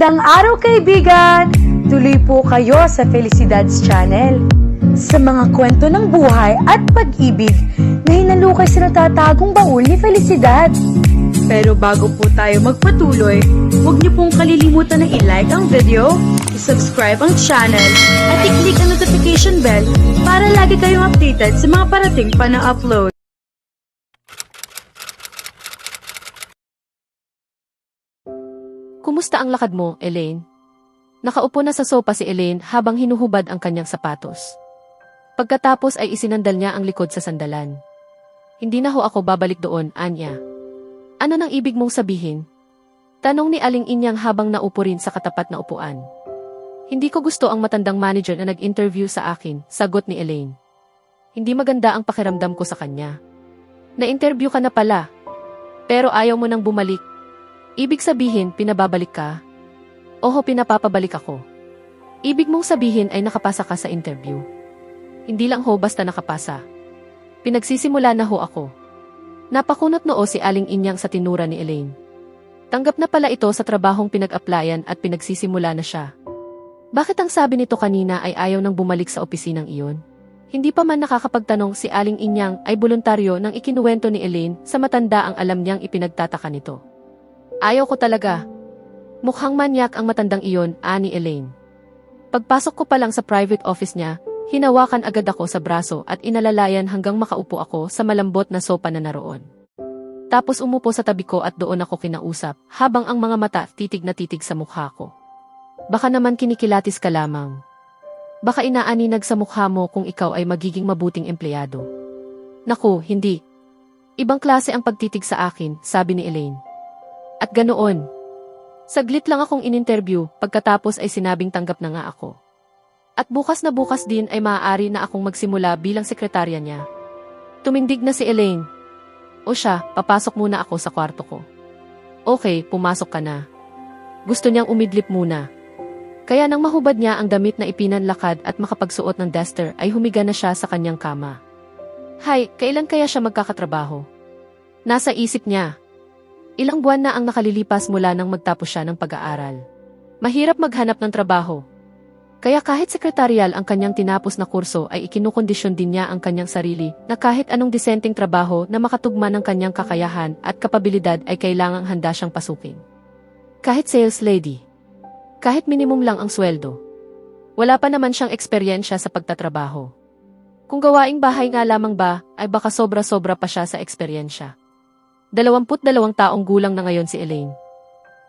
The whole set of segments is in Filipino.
Magandang araw kaibigan! Tuloy po kayo sa Felicidad's Channel. Sa mga kwento ng buhay at pag-ibig na hinalukay sa natatagong baul ni Felicidad. Pero bago po tayo magpatuloy, huwag niyo pong kalilimutan na i-like ang video, i-subscribe ang channel, at i-click ang notification bell para lagi kayong updated sa mga parating pa na upload. Kumusta ang lakad mo, Elaine? Nakaupo na sa sopa si Elaine habang hinuhubad ang kanyang sapatos. Pagkatapos ay isinandal niya ang likod sa sandalan. Hindi na ho ako babalik doon, Anya. Ano nang ibig mong sabihin? Tanong ni Aling Inyang habang naupo rin sa katapat na upuan. Hindi ko gusto ang matandang manager na nag-interview sa akin, sagot ni Elaine. Hindi maganda ang pakiramdam ko sa kanya. Na-interview ka na pala. Pero ayaw mo nang bumalik. Ibig sabihin, pinababalik ka? Oho, pinapapabalik ako. Ibig mong sabihin ay nakapasa ka sa interview. Hindi lang ho basta nakapasa. Pinagsisimula na ho ako. Napakunot noo si Aling Inyang sa tinura ni Elaine. Tanggap na pala ito sa trabahong pinag-applyan at pinagsisimula na siya. Bakit ang sabi nito kanina ay ayaw nang bumalik sa opisinang iyon? Hindi pa man nakakapagtanong si Aling Inyang ay voluntaryo nang ikinuwento ni Elaine sa matanda ang alam niyang ipinagtataka nito. Ayaw ko talaga. Mukhang manyak ang matandang iyon, ani Elaine. Pagpasok ko pa lang sa private office niya, hinawakan agad ako sa braso at inalalayan hanggang makaupo ako sa malambot na sopa na naroon. Tapos umupo sa tabi ko at doon ako kinausap, habang ang mga mata titig na titig sa mukha ko. Baka naman kinikilatis ka lamang. Baka inaaninag sa mukha mo kung ikaw ay magiging mabuting empleyado. Naku, hindi. Ibang klase ang pagtitig sa akin, sabi ni Elaine. At ganoon. Saglit lang akong in-interview, pagkatapos ay sinabing tanggap na nga ako. At bukas na bukas din ay maaari na akong magsimula bilang sekretarya niya. Tumindig na si Elaine. O siya, papasok muna ako sa kwarto ko. Okay, pumasok ka na. Gusto niyang umidlip muna. Kaya nang mahubad niya ang damit na ipinanlakad at makapagsuot ng duster ay humiga na siya sa kanyang kama. Hay, kailan kaya siya magkakatrabaho? Nasa isip niya. Ilang buwan na ang nakalilipas mula nang magtapos siya ng pag-aaral. Mahirap maghanap ng trabaho. Kaya kahit sekretarial ang kanyang tinapos na kurso ay ikinukondisyon din niya ang kanyang sarili na kahit anong disenteng trabaho na makatugma ng kanyang kakayahan at kapabilidad ay kailangang handa siyang pasukin. Kahit sales lady. Kahit minimum lang ang sweldo. Wala pa naman siyang eksperyensya sa pagtatrabaho. Kung gawaing bahay nga lamang ba, ay baka sobra-sobra pa siya sa eksperyensya. 22 taong gulang na ngayon si Elaine.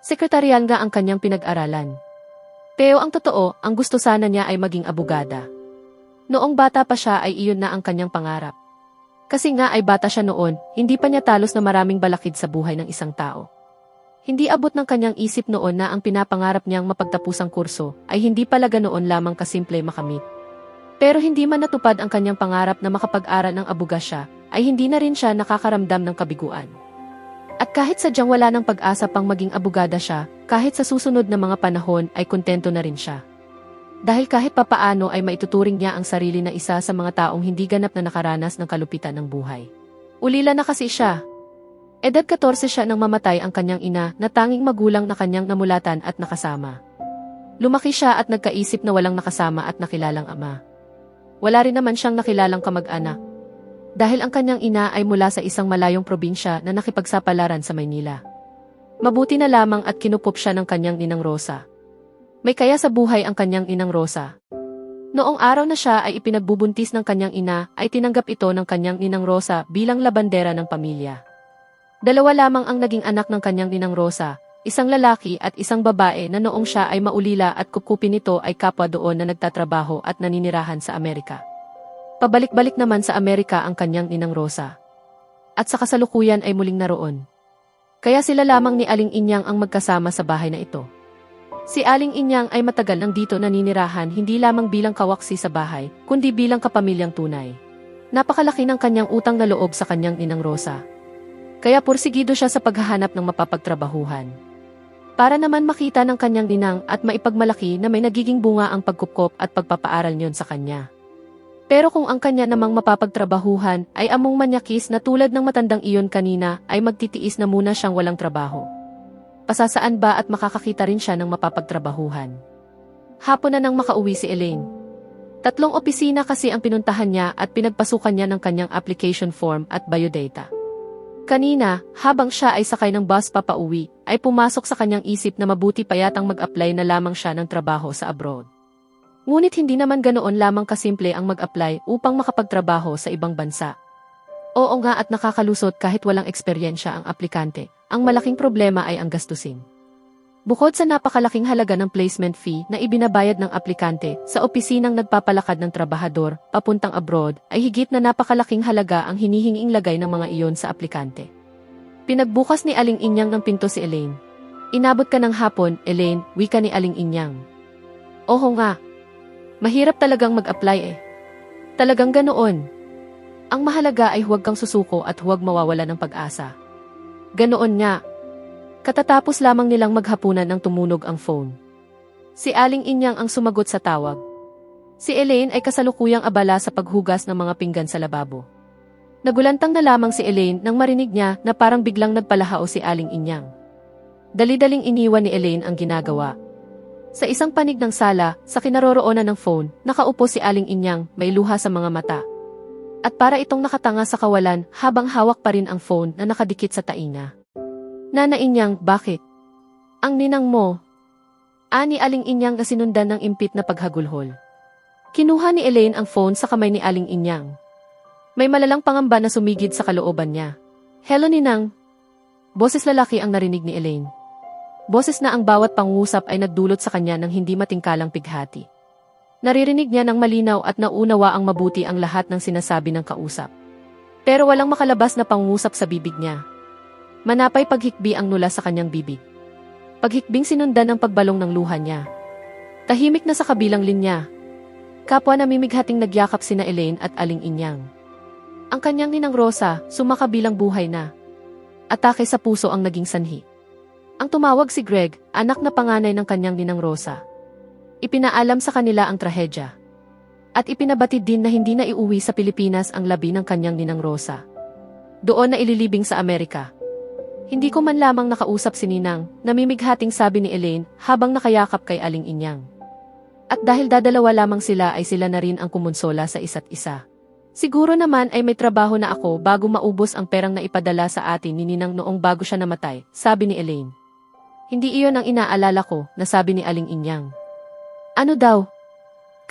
Sekretarian nga ang kanyang pinag-aralan. Pero ang totoo, ang gusto sana niya ay maging abogada. Noong bata pa siya ay iyon na ang kanyang pangarap. Kasi nga ay bata siya noon, hindi pa niya talos na maraming balakid sa buhay ng isang tao. Hindi abot ng kanyang isip noon na ang pinapangarap niyang mapagtapusang kurso ay hindi pala ganoon lamang kasimple makamit. Pero hindi man natupad ang kanyang pangarap na makapag-aral ng abogasya, ay hindi na rin siya nakakaramdam ng kabiguan. At kahit sadyang wala ng pag-asa pang maging abogada siya, kahit sa susunod na mga panahon ay kontento na rin siya. Dahil kahit papaano ay maituturing niya ang sarili na isa sa mga taong hindi ganap na nakaranas ng kalupitan ng buhay. Ulila na kasi siya. Edad 14 siya nang mamatay ang kanyang ina na tanging magulang na kanyang namulatan at nakasama. Lumaki siya at nagkaisip na walang nakasama at nakilalang ama. Wala rin naman siyang nakilalang kamag-anak. Dahil ang kanyang ina ay mula sa isang malayong probinsya na nakipagsapalaran sa Maynila. Mabuti na lamang at kinupop siya ng kanyang ninang Rosa. May kaya sa buhay ang kanyang inang Rosa. Noong araw na siya ay ipinagbubuntis ng kanyang ina ay tinanggap ito ng kanyang ninang Rosa bilang labandera ng pamilya. 2 lamang ang naging anak ng kanyang ninang Rosa, isang lalaki at isang babae na noong siya ay maulila at kupkupin nito ay kapwa doon na nagtatrabaho at naninirahan sa Amerika. Pabalik-balik naman sa Amerika ang kanyang ninang Rosa. At sa kasalukuyan ay muling naroon. Kaya sila lamang ni Aling Inyang ang magkasama sa bahay na ito. Si Aling Inyang ay matagal nang dito naninirahan hindi lamang bilang kawaksi sa bahay, kundi bilang kapamilyang tunay. Napakalaki ng kanyang utang na loob sa kanyang ninang Rosa. Kaya pursigido siya sa paghahanap ng mapapagtrabahuhan. Para naman makita ng kanyang ninang at maipagmalaki na may nagiging bunga ang pagkupkop at pagpapaaral niyon sa kanya. Pero kung ang kanya namang mapapagtrabahuhan ay among manyakis na tulad ng matandang iyon kanina ay magtitiis na muna siyang walang trabaho. Pasasaan ba at makakakita rin siya ng mapapagtrabahuhan. Hapon na nang makauwi si Elaine. 3 opisina kasi ang pinuntahan niya at pinagpasukan niya ng kanyang application form at biodata. Kanina, habang siya ay sakay ng bus papauwi, ay pumasok sa kanyang isip na mabuti pa yatang mag-apply na lamang siya ng trabaho sa abroad. Ngunit hindi naman ganoon lamang kasimple ang mag-apply upang makapagtrabaho sa ibang bansa. Oo nga at nakakalusot kahit walang eksperyensya ang aplikante, ang malaking problema ay ang gastusin. Bukod sa napakalaking halaga ng placement fee na ibinabayad ng aplikante sa opisinang nagpapalakad ng trabahador papuntang abroad, ay higit na napakalaking halaga ang hinihinging lagay ng mga iyon sa aplikante. Pinagbukas ni Aling Inyang ng pinto si Elaine. Inabot ka ng hapon, Elaine, wika ni Aling Inyang. Oo nga. Mahirap talagang mag-apply eh. Talagang ganoon. Ang mahalaga ay huwag kang susuko at huwag mawawala ng pag-asa. Ganoon nga. Katatapos lamang nilang maghapunan nang tumunog ang phone. Si Aling Inyang ang sumagot sa tawag. Si Elaine ay kasalukuyang abala sa paghugas ng mga pinggan sa lababo. Nagulantang na lamang si Elaine nang marinig niya na parang biglang nagpalahao si Aling Inyang. Dali-daling iniwan ni Elaine ang ginagawa. Sa isang panig ng sala, sa kinaroroonan ng phone, nakaupo si Aling Inyang, may luha sa mga mata. At para itong nakatanga sa kawalan habang hawak pa rin ang phone na nakadikit sa tainga. Nana Inyang, bakit? Ang ninang mo. Ani Aling Inyang na sinundan ng impit na paghagulhol. Kinuha ni Elaine ang phone sa kamay ni Aling Inyang. May malalang pangamba na sumigid sa kalooban niya. Hello ninang. Boses lalaki ang narinig ni Elaine. Boses na ang bawat pangusap ay nagdulot sa kanya ng hindi matingkalang pighati. Naririnig niya ng malinaw at naunawa ang mabuti ang lahat ng sinasabi ng kausap. Pero walang makalabas na pangusap sa bibig niya. Manapay paghikbi ang nula sa kanyang bibig. Paghikbing sinundan ng pagbalong ng luha niya. Tahimik na sa kabilang linya. Kapwa namimighating nagyakap sina Elaine at Aling Inyang. Ang kanyang ninang Rosa, sumakabilang buhay na. Atake sa puso ang naging sanhi. Ang tumawag si Greg, anak na panganay ng kanyang ninang Rosa. Ipinaalam sa kanila ang trahedya. At ipinabatid din na hindi na iuwi sa Pilipinas ang labi ng kanyang ninang Rosa. Doon na ililibing sa Amerika. Hindi ko man lamang nakausap si Ninang, namimighating sabi ni Elaine habang nakayakap kay Aling Inyang. At dahil dadalawa lamang sila ay sila na rin ang kumonsola sa isa't isa. Siguro naman ay may trabaho na ako bago maubos ang perang na ipadala sa atin ni Ninang noong bago siya namatay, sabi ni Elaine. Hindi iyon ang inaalala ko, nasabi ni Aling Inyang. Ano daw?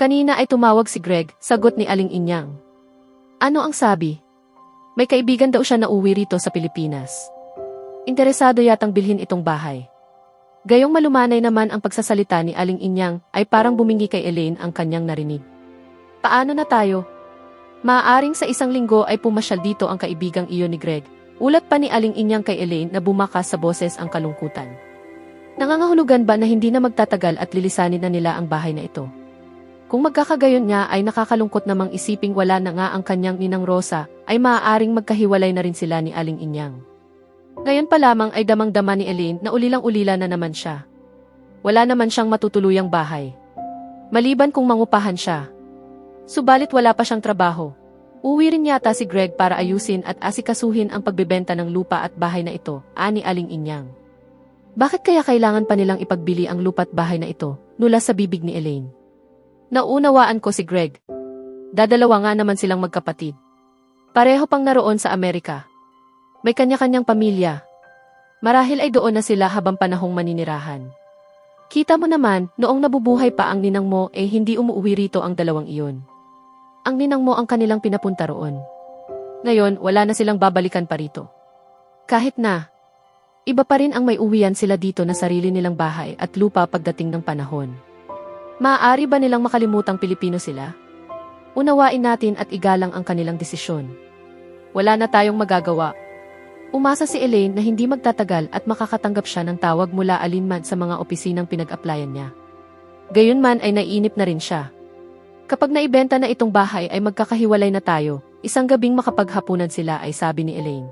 Kanina ay tumawag si Greg, sagot ni Aling Inyang. Ano ang sabi? May kaibigan daw siya na uwi rito sa Pilipinas. Interesado yatang bilhin itong bahay. Gayong malumanay naman ang pagsasalita ni Aling Inyang ay parang bumingi kay Elaine ang kanyang narinig. Paano na tayo? Maaaring sa 1 linggo ay pumasyal dito ang kaibigang iyon ni Greg. Ulat pa ni Aling Inyang kay Elaine na bumakas sa boses ang kalungkutan. Nangangahulugan ba na hindi na magtatagal at lilisanin na nila ang bahay na ito? Kung magkakagayon nga ay nakakalungkot namang isiping wala na nga ang kanyang ninang Rosa, ay maaaring magkahiwalay na rin sila ni Aling Inyang. Ngayon pa lamang ay damang-dama ni Elaine na ulilang-ulila na naman siya. Wala naman siyang matutuluyang bahay. Maliban kung mangupahan siya. Subalit wala pa siyang trabaho. Uwi rin yata si Greg para ayusin at asikasuhin ang pagbebenta ng lupa at bahay na ito, ani Aling Inyang. Bakit kaya kailangan pa nilang ipagbili ang lupa at bahay na ito, nula sa bibig ni Elaine. Naunawaan ko si Greg. Dadalawa nga naman silang magkapatid. Pareho pang naroon sa Amerika. May kanya-kanyang pamilya. Marahil ay doon na sila habang panahong maninirahan. Kita mo naman, noong nabubuhay pa ang ninang mo hindi umuwi rito ang dalawang iyon. Ang ninang mo ang kanilang pinapunta roon. Ngayon, wala na silang babalikan pa rito. Kahit na, iba pa rin ang may uwian sila dito na sarili nilang bahay at lupa pagdating ng panahon. Maaari ba nilang makalimutang Pilipino sila? Unawain natin at igalang ang kanilang desisyon. Wala na tayong magagawa. Umasa si Elaine na hindi magtatagal at makakatanggap siya ng tawag mula alinman sa mga opisinang pinag-applyan niya. Gayunman ay naiinip na rin siya. Kapag naibenta na itong bahay ay magkakahiwalay na tayo, isang gabing makapaghapunan sila ay sabi ni Elaine.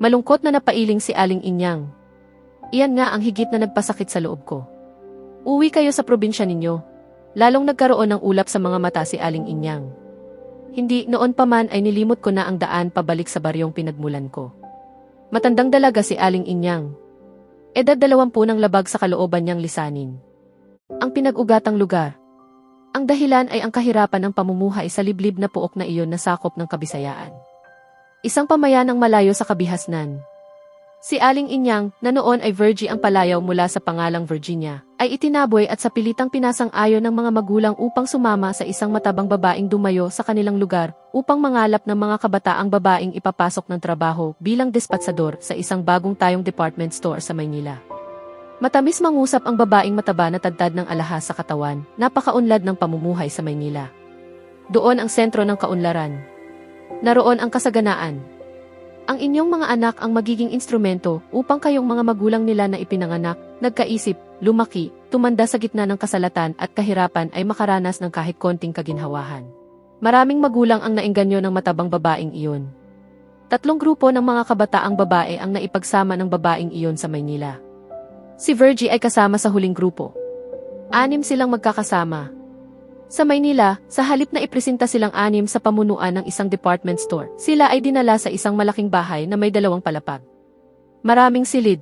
Malungkot na napailing si Aling Inyang. Iyan nga ang higit na nagpasakit sa loob ko. Uwi kayo sa probinsya ninyo. Lalong nagkaroon ng ulap sa mga mata si Aling Inyang. Hindi, noon pa man ay nilimot ko na ang daan pabalik sa baryong pinagmulan ko. Matandang dalaga si Aling Inyang. Edad 20 ng labag sa kalooban niyang lisanin. Ang pinag-ugatang lugar. Ang dahilan ay ang kahirapan ng pamumuhay sa liblib na puok na iyon na sakop ng Kabisayaan. Isang pamayanang malayo sa kabihasnan. Si Aling Inyang, na noon ay Virgie ang palayaw mula sa pangalang Virginia, ay itinaboy at sa pilitang pinasang-ayon ng mga magulang upang sumama sa isang matabang babaeng dumayo sa kanilang lugar upang mangalap ng mga kabataang babaeng ipapasok ng trabaho bilang dispatsador sa isang bagong tayong department store sa Maynila. Matamis mangusap ang babaeng mataba na tadtad ng alahas sa katawan, napakaunlad ng pamumuhay sa Maynila. Doon ang sentro ng kaunlaran. Naroon ang kasaganaan. Ang inyong mga anak ang magiging instrumento upang kayong mga magulang nila na ipinanganak, nagkaisip, lumaki, tumanda sa gitna ng kasalatan at kahirapan ay makaranas ng kahit konting kaginhawahan. Maraming magulang ang naengganyo ng matabang babaeng iyon. 3 grupo ng mga kabataang babae ang naipagsama ng babaeng iyon sa Maynila. Si Virgie ay kasama sa huling grupo. 6 silang magkakasama. Sa Maynila, sa halip na ipresenta silang 6 sa pamunuan ng isang department store, sila ay dinala sa isang malaking bahay na may 2 palapag. Maraming silid.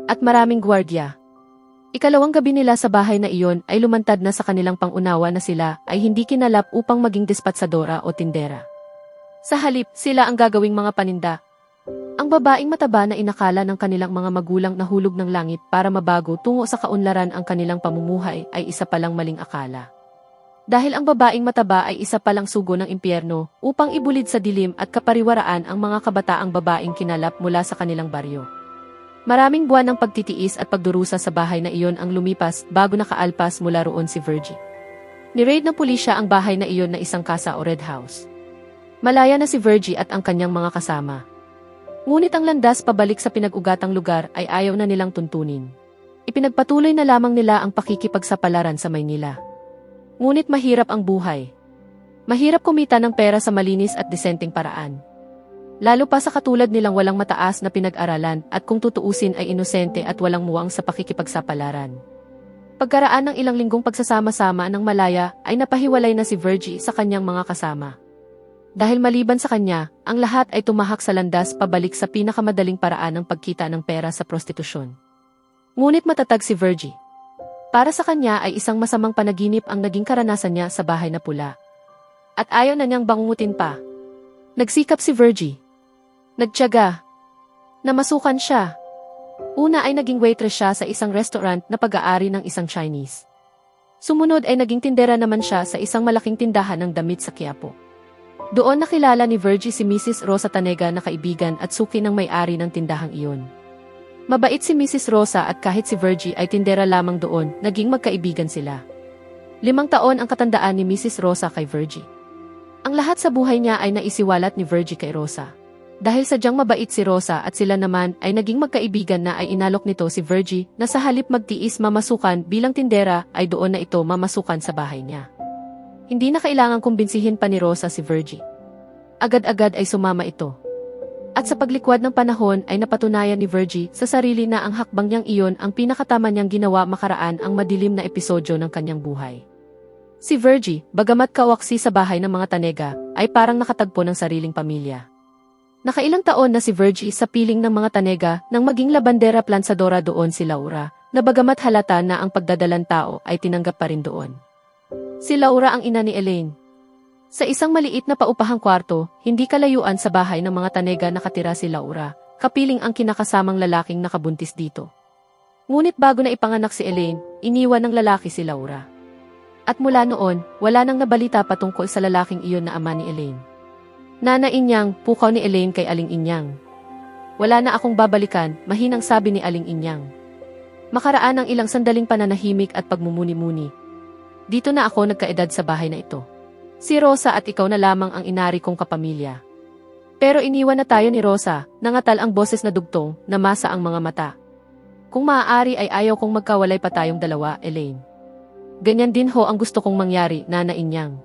At maraming gwardiya. Ikalawang gabi nila sa bahay na iyon ay lumantad na sa kanilang pangunawa na sila ay hindi kinalap upang maging dispatsadora o tindera. Sa halip, sila ang gagawing mga paninda. Ang babaeng mataba na inakala ng kanilang mga magulang na hulog ng langit para mabago tungo sa kaunlaran ang kanilang pamumuhay ay isa palang maling akala. Dahil ang babaeng mataba ay isa palang sugo ng impyerno upang ibulid sa dilim at kapariwaraan ang mga kabataang babaeng kinalap mula sa kanilang baryo. Maraming buwan ng pagtitiis at pagdurusa sa bahay na iyon ang lumipas bago nakaalpas mula roon si Virgie. Ni-raid ng pulisya ang bahay na iyon na isang kasa o red house. Malaya na si Virgie at ang kanyang mga kasama. Ngunit ang landas pabalik sa pinag-ugatang lugar ay ayaw na nilang tuntunin. Ipinagpatuloy na lamang nila ang pakikipagsapalaran sa Maynila. Ngunit mahirap ang buhay. Mahirap kumita ng pera sa malinis at disenteng paraan. Lalo pa sa katulad nilang walang mataas na pinag-aralan at kung tutuusin ay inosente at walang muwang sa pakikipagsapalaran. Pagkaraan ng ilang linggong pagsasama-sama ng malaya ay napahiwalay na si Virgie sa kanyang mga kasama. Dahil maliban sa kanya, ang lahat ay tumahak sa landas pabalik sa pinakamadaling paraan ng pagkita ng pera sa prostitusyon. Ngunit matatag si Virgie. Para sa kanya ay isang masamang panaginip ang naging karanasan niya sa bahay na pula. At ayaw na niyang bangungutin pa. Nagsikap si Virgie. Nagtiyaga. Namasukan siya. Una ay naging waitress siya sa isang restaurant na pag-aari ng isang Chinese. Sumunod ay naging tindera naman siya sa isang malaking tindahan ng damit sa Quiapo. Doon nakilala ni Virgie si Mrs. Rosa Tanega na kaibigan at suki ng may-ari ng tindahang iyon. Mabait si Mrs. Rosa at kahit si Virgie ay tindera lamang doon, naging magkaibigan sila. 5 taon ang katandaan ni Mrs. Rosa kay Virgie. Ang lahat sa buhay niya ay naisiwalat ni Virgie kay Rosa. Dahil sadyang mabait si Rosa at sila naman ay naging magkaibigan na ay inalok nito si Virgie na sa halip magtiis mamasukan bilang tindera ay doon na ito mamasukan sa bahay niya. Hindi na kailangang kumbinsihin pa ni Rosa si Virgie. Agad-agad ay sumama ito. At sa paglikwad ng panahon ay napatunayan ni Virgie sa sarili na ang hakbang niyang iyon ang pinakatama niyang ginawa makaraan ang madilim na episodyo ng kanyang buhay. Si Virgie, bagamat kawaksi sa bahay ng mga Tanega, ay parang nakatagpo ng sariling pamilya. Nakailang taon na si Virgie sa piling ng mga Tanega nang maging labandera plansadora doon si Laura, na bagamat halata na ang pagdadalang tao ay tinanggap pa rin doon. Si Laura ang ina ni Elaine. Sa isang maliit na paupahang kwarto, hindi kalayuan sa bahay ng mga Tanega nakatira si Laura, kapiling ang kinakasamang lalaking nakabuntis dito. Ngunit bago na ipanganak si Elaine, iniwan ng lalaki si Laura. At mula noon, wala nang nabalita patungkol sa lalaking iyon na ama ni Elaine. Nana Inyang, pukaw ni Elaine kay Aling Inyang. Wala na akong babalikan, mahinang sabi ni Aling Inyang. Makaraan ng ilang sandaling pananahimik at pagmumuni-muni. Dito na ako nagkaedad sa bahay na ito. Si Rosa at ikaw na lamang ang inari kong kapamilya. Pero iniwan na tayo ni Rosa, nangatal ang boses na dugtong, namasa ang mga mata. Kung maaari ay ayaw kong magkawalay pa tayong dalawa, Elaine. Ganyan din ho ang gusto kong mangyari, Nana Inyang.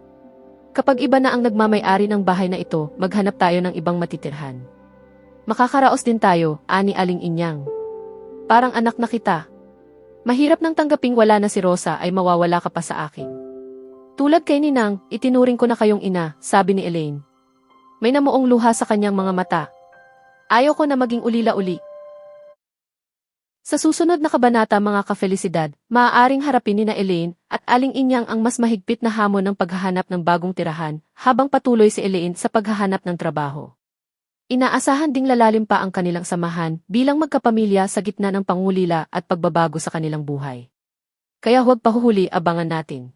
Kapag iba na ang nagmamay-ari ng bahay na ito, maghanap tayo ng ibang matitirhan. Makakaraos din tayo, ani Aling Inyang. Parang anak na kita. Mahirap nang tanggaping wala na si Rosa ay mawawala ka pa sa akin. Tulad kay Ninang, itinuring ko na kayong ina, sabi ni Elaine. May namuong luha sa kanyang mga mata. Ayaw ko na maging ulila-uli. Sa susunod na kabanata mga ka-Felicidad, maaaring harapin ni na Elaine at Aling Inyang ang mas mahigpit na hamon ng paghahanap ng bagong tirahan habang patuloy si Elaine sa paghahanap ng trabaho. Inaasahan ding lalalim pa ang kanilang samahan bilang magkapamilya sa gitna ng pangulila at pagbabago sa kanilang buhay. Kaya huwag pahuhuli, abangan natin.